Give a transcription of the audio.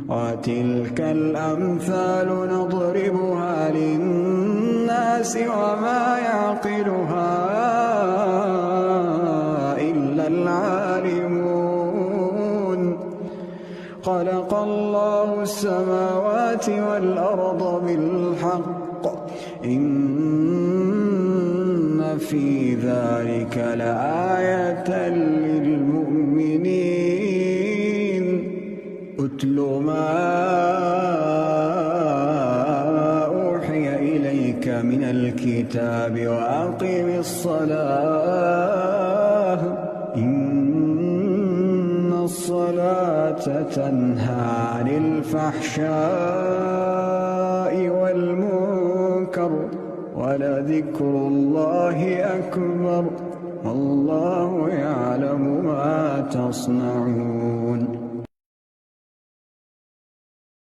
وتلك الأمثال نضربها للناس وما يعقلها إلا العالمون. خلق الله السماوات والأرض بالحق إن في ذلك لآية للمؤمنين. أتل ما أوحي إليك من الكتاب وأقم الصلاة إن الصلاة تنهى عن الفحشاء والمنكر ولذكر الله أكبر والله يعلم ما تصنعون.